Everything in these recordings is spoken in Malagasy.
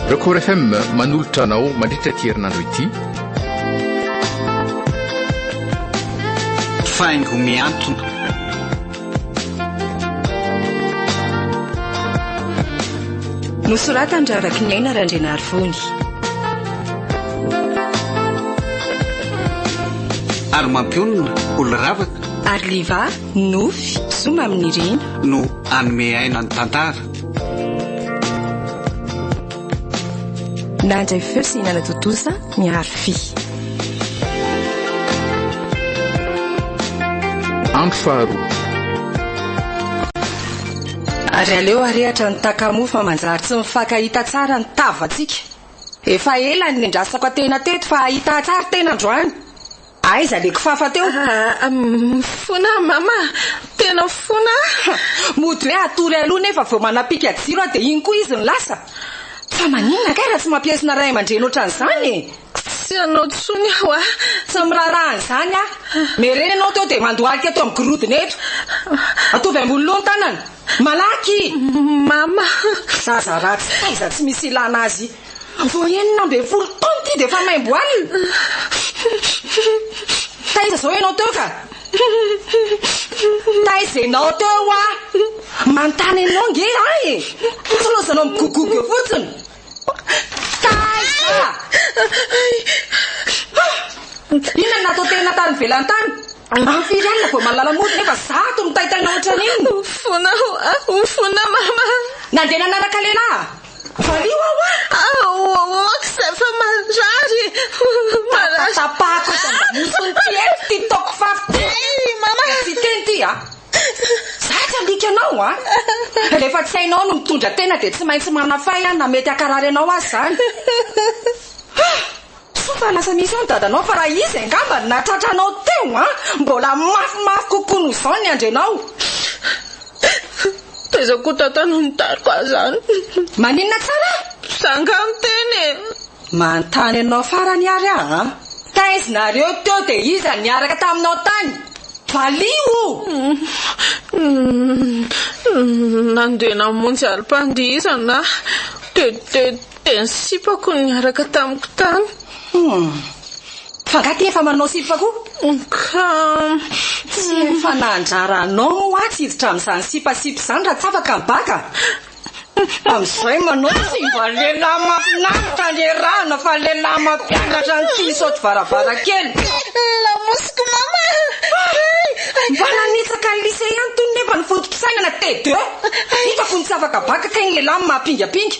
Record FM manolotra anao mandritra ty herinandro ity. Faingo Miantona. Nosoratan Raraky ny aina Randrenarivony. Ary mampionina oloravaka. Ary liva nofy zoma amin'ny rina no anome aina ny tantara. Nandray feo sy hinana totosa miaro fi. Andro faharoa. Ary aleo arehatra ny takamoa fa manjary tsy mifakahita tsara ny tavatsika. Efa ela ny ndrasako tena teto fa ahita tsara tena androany. Aiza le kifafa teo? Fona mama, tena fona. Mody hoe atory aloha nefa vao manapika jiro dia iny koa izy ny lasa. Fa maninona kay raha tsy mampiasina ray aman-dreny ohatran'izany? Tsy anao tsony aho a. Tsy mirarahan'izany a. Mereny anao teo dia mandohalika teo amin'ny gorodona eto. Atovy ambony tanana. Malaky! Mama. Zaza ratsy taiza tsy misy ilana azy. Vao enina amby folo taona ty dia efa maimboalina. Taiza zao ianao teo ka? Taiza ianao teo a? Mantany ianao nge ay. Tsy lozanao migogogo eo fotsiny. Taiza! Inona natao tena tany velantany? Amfiry alina vao malala mody nefa zato mitaitaina ohatran'iny. Fona mama. Nandeha nanaraka lehilahy? Valio ao a? Kisay fa manjary. Tapako musony tiety ty toko fafy. Mama. Tsy teny ty a? Zatra alika anao a? Rehefa tsy hainao no mitondra tena dia tsy maintsy manafay a na mety akarary anao azy zany. Fa lasa misy ao ny dadanao fa raha izy angamba natratranao teo a? Mbola mafimafy kokoa noho izao ny andrenao. Tezako tatano mitariko azany. Maninona tsara? Sangany teny. Mantany anao farany ary a? Taizinareo teo dia iza niaraka taminao tany? Valio! Nandeha namonjy alim-pandihizana dia nisipako niaraka tamiko tany. Fangaty efa manao sipako? Ka tsy efa nandraranao a tsy hiditra amin'izany sipasipy izany raha tsy afaka mibaka. Amin'izay manao tsy mba lehilahy mafinaritra anderahana fa lehilahy mampianatra ny tisotro varavarakely. Lamosiko mama. Mba nanitsaka ny lycée ihany tony nefa ny fotom-pisainana T2. Hitako ny tsy afaka baka ka iny lehilahy mampingapinga.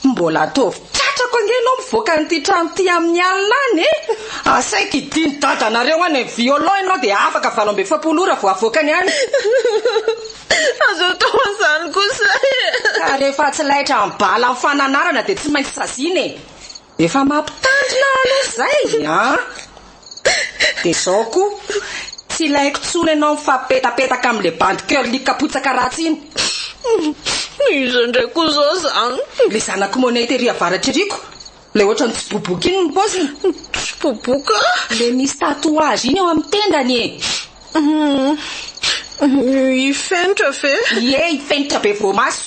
Mbola ataovy tratrako angenao mivoaka n'ity trano ty amin'ny alina any e. Asaiky diny dadanareo any violon ianao dia afaka 7 ora vao avoakany any. Azo tao an'izany kosa. Ka rehefa tsy laitra mibala amin'ny fananarana dia tsy maintsy saziana e. Efa mampitandrina aloha izay a. Dia izao koa tsy ilaiko tsony ianao mifampipetapetaka amin'ilay bandy curly kapotsaka ratsy iny. Izy indray koa zao zany. Le zanako moneteria avaratr'iriko. Le ohatran'ny tsy boboka iny ny paoziny. Tsy boboka? Le misy tatouage iny eo amin'ny tendany e. Ifenitra ve? Ie, ifenitra be voamaso.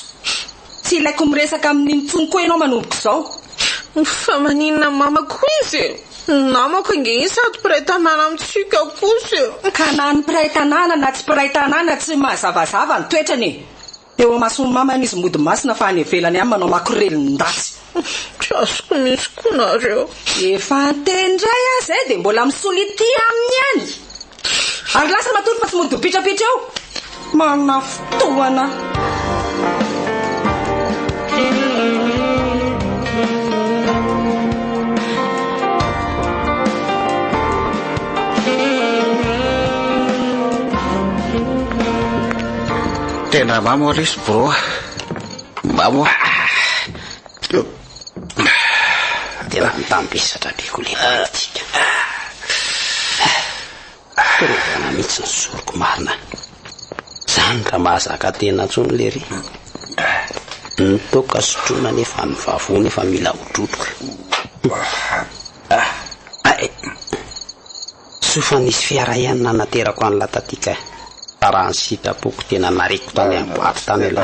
Tsy ilaiko miresaka amin'iny tsony koa ianao manomboka izao. Fa maninona mamako izy? Namako ange sady mpiray tanàna amintsika kosa. Ka na ny mpiray tanàna na tsy mpiray tanàna tsy mazavazava ny toetrany. Eo amasony mamany izy mody masina fa any ivelany any manao makorelin-dasy. Tsy azoko misy koa nareo. Efa antendray azy dia mbola misolity amin'ny any. Ary lasa matory fa tsy mody pitrapitra eo. Mana fotoana. Tena mamo risy bro. Mamo. Tena mitampisatra be koletika. Tena mihitsy ny soroko marina. Zany raha mahazaka tena tsony lery. Nitoka sotrona nefa mivavony efa mila hodrotroka. sofa nisy fiarahianina naterako an'la tatika raha ny sitapoko tena nareko tany amboato tany ela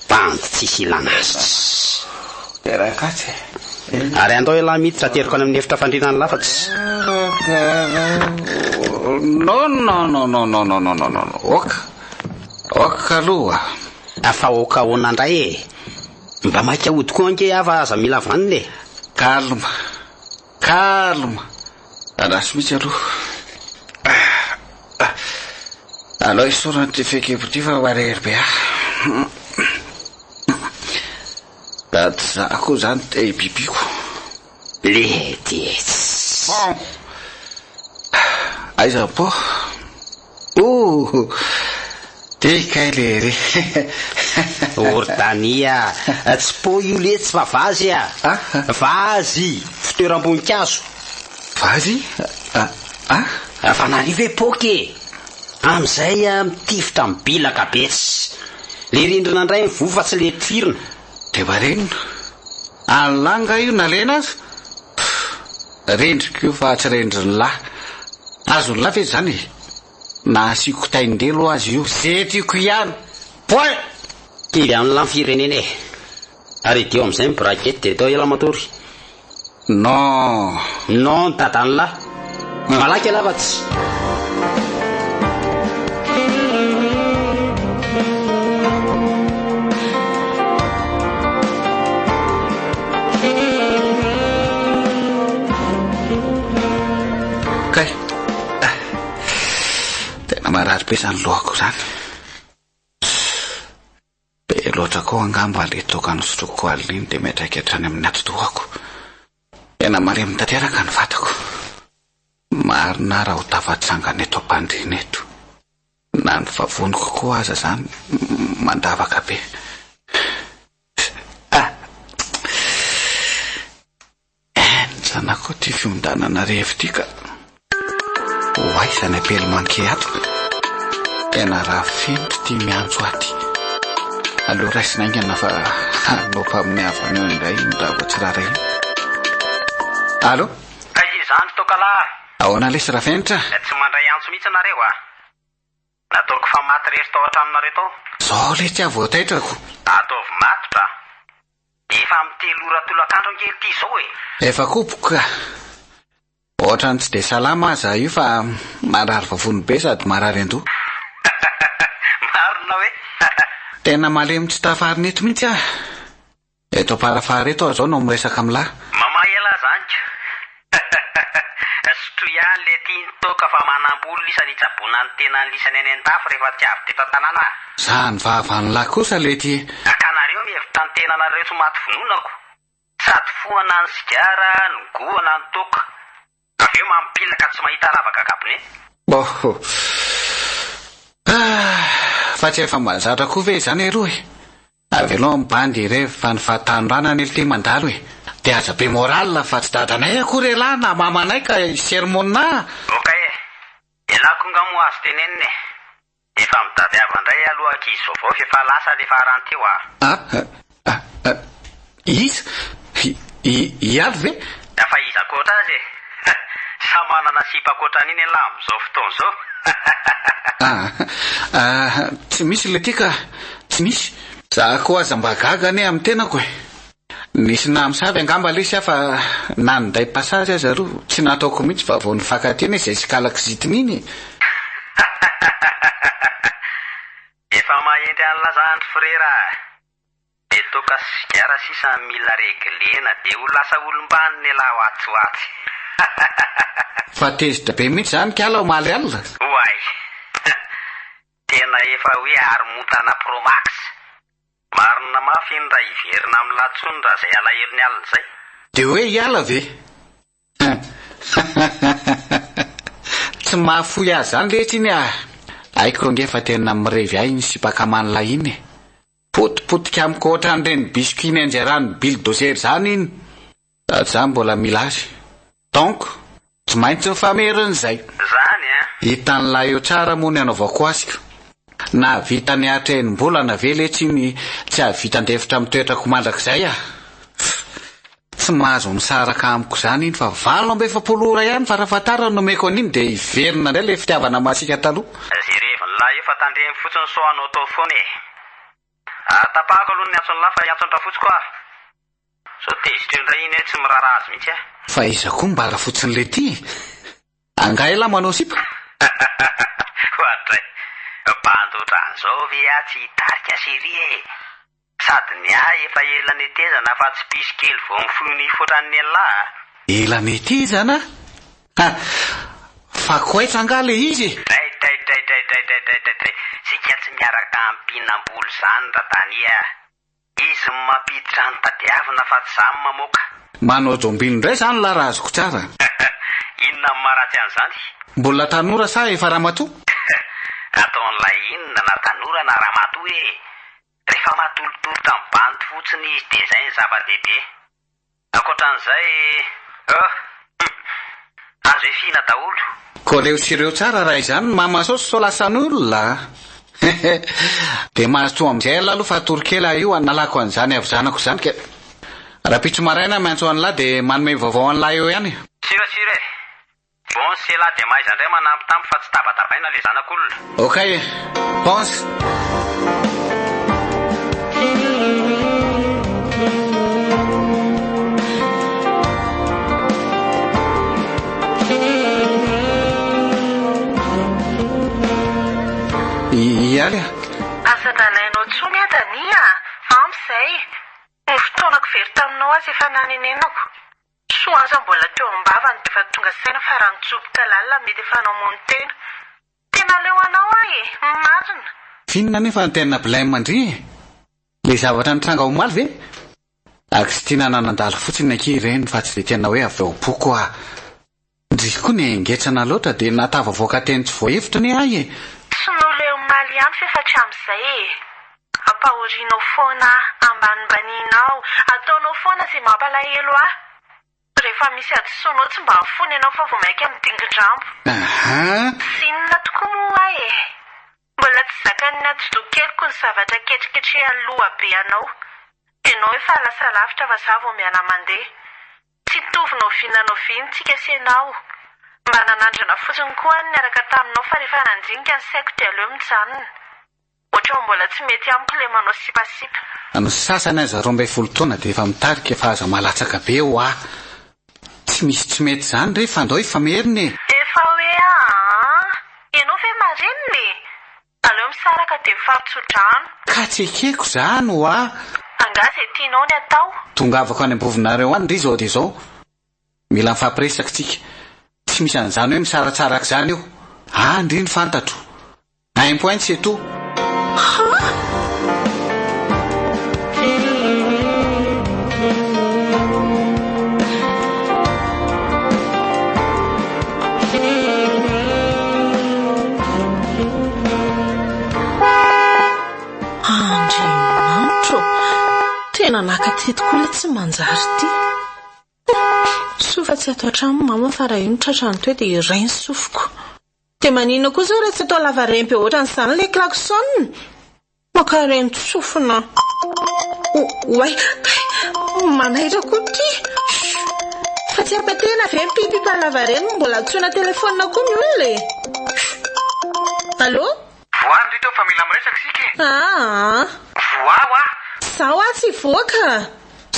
bandy tsisy ilana azy ary andao ela miditra ateriko any amin'ny efitra fandrinany lafatsy no oka aloha afa oka honandray mba maika odiko anke ava aza mila vaniny kalma arasy mitsy aloha aloha isorana ty fekepoty fa marery be dady zako zany te bibiko letetsy aiza po tika lery ordania tsy po io le tsy fa vazy vazy fitoeram-boninkazo vazy fa narivo e poke am'izay mitifitra mibilaka betsy le rindrina indray mivofa tsy le tifirina de marenina alanga io nalena azy rendrika io fa tsy rendriny lahy azony lahy ve zany na asiko taindelo azy io ze tiako ihany point kely amin'ny lamfirenena ary dio am'izay mibrakety de tao ela matory non dadany lahy malaky alafatsy tena marary be zany lohako zany be loatra koa angamba le tokany sotroko aliny de metraika hatrany amin'ny atodohako tena mare mitateraka ny vatako marina raha ho tafatsangana eto ampandrina eto na ny favoniko koa aza zany mandavaka be zanako ty fiondanana rehevitika hoay zany apely manke ato tena raha fenitry ty miantso aty aloha raisinaingana fa anopa amin'ny havany eo indray raha vo tsy rara iny allo izany tokalahy ahoana lesy raha fenitra tsy mandray antso mihitsy anareo nataoko fa maty rery tao an-tranonareo tao zao le tsy avoataitrako ataovy matotra efa mitelo ora tolakandro ankely ty zao efa kopoka ohatrany tsy de salama aza io fa marary vavony be sady marary ando marina hoe tena malemy tsy tafariny eto mihitsy eto parafara eto zao no miresaka amlahy mamahy ela zanyka sotro ihany le tiany toka fa manam-bolo lisany itsabona ny tena ny lisany any an-dafo rehefa tsy avy teto an-tanàna zany vavany lahy kosa le ty akanareo mihevitra ny tena nareo tsy maty vononako sady foana ny sigara ny goana ny toka avy eo mampilaka tsy mahita ravaka kabone fa tsy efa mahazatra koa ve zany eroa avy aloha mibandy rehefa ny fahatanoranany ely ty mandalo de aza be moral fa tsy dadanay akory elahy na mamanay ka sermona oka elako nga mo azo tenenine efa midady avandray aloha ankizy vaovao fefa lasa le faranteo iza iavy ve fa iza koatra azy sa manana sipakoatran'iny elahy am'izao fotoana zao tsy misy le tika tsy misy za koa aza mba gagany amin'ny tenako nisy namsavy angamba lesy afa nanday passage aza ro tsy nataoko mihitsy fa vao nifakateny izay sikalaky zitin'iny efa mahendry an'lazandry frera de toka sigara sisa mila reglena de ho lasa olombaniny elahy hoatsoatsy fa tezitra be mihitsy zany kala omaly alina hoay tena efa hoe aromotana promax marina mafy iny raha iverina amin'ny latsony raha zay alahelony alina zay de hoe hiala ve tsy mahafoy azy zany lehitra iny aiko ngefa tena mirevy ahy iny sy bakamanila iny potipotika amiko ohatran'ireny biscuit anjerany bildozer zany iny sady zany mbola mila azy donc tsy maintsy mifameriny zany hitan'lay eo tsara moa ny anaovako asika na vita ny atreny-bolana ve letsy iny tsy ahavita ndefitra mitoetrako mandrakizay tsy mahazo misaraka amiko zany iny fa 7 ora ihany farafantara nomeko an'iny dia iverina indray ilay fitiavana masika taloha. Zay rehevin'lahy efa tandremy fotsiny so anao tao foana e. Atapahako aloha ny antson'lahy fa antsontra fotsy koa. So tezitra indray iny tsy miraharaha azy mihitsy. Fa iza koa mbara fotsiny le ty. Angaela manao sipa. Ohatray. Bandotra an'izao ve tsy hitarika sery e. Sady ny efa ela netezana fa tsy pisy kely vao mifono foatran'ny lahy. Ela netezana? Fa koaitra anga le izy. Sika tsy miaraka ampinam-bolo zany ratania. Izy mampiditra ny tadiavina fa tsy zany mamoaka. Manao jombilo indray zany la raha azoko tsara. Inona maratsy an'izany? Mbola tanora sa efa ramatoa? Ataon'ilay inona na tanora na ramatoa e. Rehefa matolotolotra ny bandy fotsiny izy dia izay ny zava-dehibe. Ankoatran'izay azo efina daholo. Koa leo sy ireo tsara raha izany mamasaosy so lasan'olona. Dia mahazo amin'izay aloha fa torokely io analako an'izany avy zanako izany ke raha pitso maraina miantso an'lahy dia manome vaovao an'lahy eo ihany. Sire. Bon, c'est là dia maiza indray manampitampy fa tsy tabatabaina le zanak'olona. Okay, pense. Ialy asa dalainao tsony adania am'izay ny fotoanako very taminao azy efa nanenenako soa aza mbola teo ambavany dia efa tonga saina fa raha nitsoboka lalina mety efa namono tena leo anao ahy marina. Finina nefa ny tena bilay mandry le zavatra nitranga ho maly ve ako sy tiana nanandalo fotsiny ankireny fa tsy dia tena hoe avy ao boko ndry koa ny angetrana loatra dia natavavoaka teny tsy voahevitra ny ahy sy noleo maly ihany fefatry amin'izay ampahorinao foana ambanibaninao ataonao foana izay mampalahelo ahy rehefa misy adisonao tsy mba mifony ianao fa vao mainka midingin-drambo. Sinona tokoa moa ahy mbola tsy zakany atsidokelyko ny zavatra ketriketrehany loha be anao ianao efa lasa lavitra fa za vao miala mandeha tsy tovinao vinanao vintsika sy ianao mba nanandrana fotsiny koa ny niaraka taminao fa rehefa nandinika ny saiko dia aleo mijanona ohatra mbola tsy mety amiko le manao sipasipa. Ny sasany aza 12 taona dia efa mitarika efa aza malatsaka be ho tsy misy tsy mety zany rehefa andao efa meriny efa hoe ianao ve mareniny aleo misaraka dia mifampitsodrano ka tsy ekeko zany ho anga zay tianao ny atao tongavako any ambovinareo any ry zao dia zao mila mifampiresaka tsika tsy misy an'izany hoe misaratsaraka zany io ndry ny fantatro aimpoint c'est tout. Andro tena nakaty tokoa le tsy manjary ty sofa tsy atao trano mama fa raha io ny tratrano toe dia iray ny sofiko dia manina koa zao raha tsy atao lava rempy ohatran'izany le klakson makareny tsofina oay manaitra koa ty fa tsy apatena ve mipipipa lava reny mbola tsoina telefonina koa ny olona allo voany rito fa mila miresaka sika voa zaho tsy voaka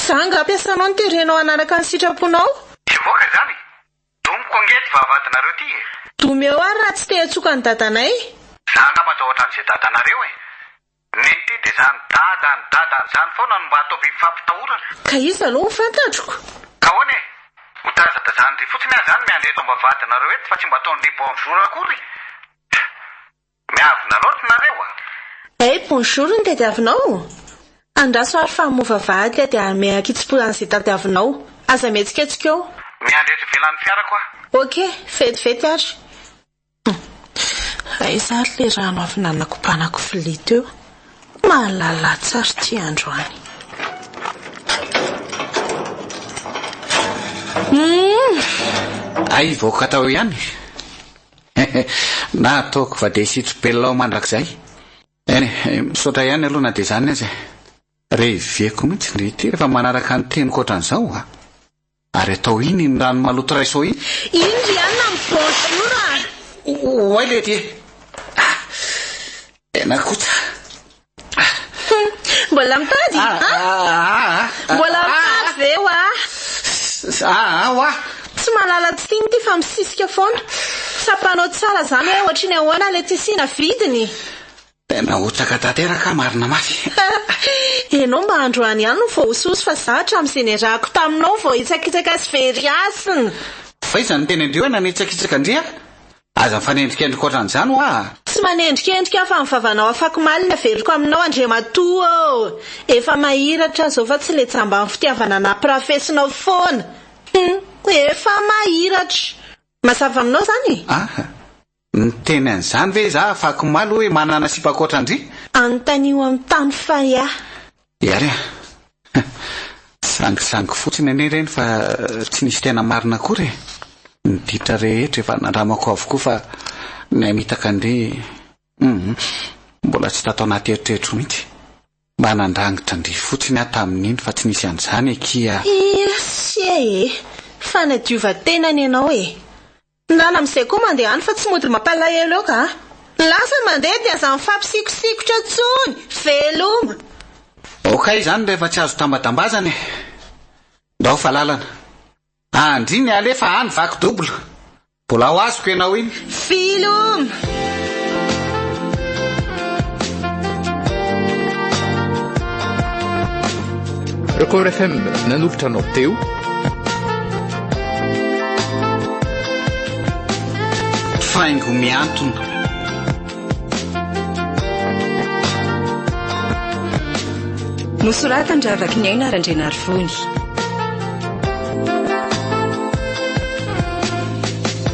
za nga ampiasanao ny terenao anaraka ny sitraponao tsy voaka zany domiko angety vavadinareo ty domeo ary raha tsy tehatsoka ny dadanay za angamba atao ohatran'izay dadanareo neny ty dia zany dadany zany foana no mba atao biby fampitahorana ka izy aloha fantatroko ka hoany ho tazada zany ry fotsiny ahy zany miandreto mba vadinareo eto fa tsy mba ataony bonjour akory miavina loatra nareo bonjour ny tadiavinao andraso ary fa movavady dia meakitsipozan'izay tadiavinao aza mihetsiketsika eo miandreto velan'ny fiarako ok fetifety ary izary le rano avy nanakopanaako filia teo mahalala tsary ty andro any ay voaka tao ihany na ataoko fa dia sitrobelona ao mandrakizay misaotra ihany aloha na dia zany azy rehevieko mihitsy ny ity rehefa manaraka ny teniko ohatran'izao Ary atao iny ny rano maloto raiso iny? Iny ry anina mibonjour a. Oay le ty. Tena kotra. Mbola mitady? Mbola mitady ve wa? Tsy malala tsiny ty fa misisika foana. Sapanao tsara zany hoe ohatriny ahoana le tisina vidiny. Tena otraka tanteraka marina mafy. Enao mba androany ihany no vao ososo fa zatra amin'izay niarahako taminao vao hitsakitsaka sy very asina. Fa iza ny teny andrio hoe nanitsakitsaka andria? Aza mifanendrikendrika ohatran'izany hoa. Tsy manendrikendrika fa mivavanao afaka malina veriko aminao Andriamatoa. Efa mahiratra zao fa tsy le jamba ny fitiavana na profesinao foana. Efa mahiratra. Mazava aminao zany? Ny teny an'izany ve za afaka maly hoe manana sipakoatrandry? Antanio amin'ny tany faya. Iary sangisangy fotsiny ane reny fa tsy nisy tena marina akory. Ny ditra rehetra efa nandramako avokoa fa ny mitaka andre mbola tsy tatao anaty eritreritro mihitsy. Mba nandrangitra ndry fotsiny aho tamin'iny fa tsy nisy an'izany ekia. Fa nadiova tenany ianao Nana amin'izay koa mandeha any fa tsy mody mampalahelo eo ka. Lasa mandeha dia aza mifampisikosikotra tsony. Veloma. Okay zany rehefa tsy azo tambatambazana. Ndao fa lalana. Andriny alefa any vaky dobla. Mbola ho azoko ianao iny. Veloma. Record FM nanolotra anao teo Faingo Miantona. Nosoratandravaka ny aina Randrenarivony.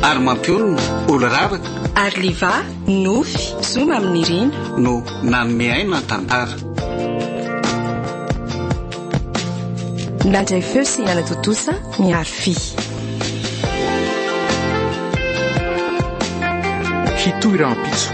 Ary mampiolona olo ravaka. Ary liva nofy zoma amin'ny rina no nanome aina ny tantara. Nandray feo sy nanatotosa miaro fi. Hitohy rampitso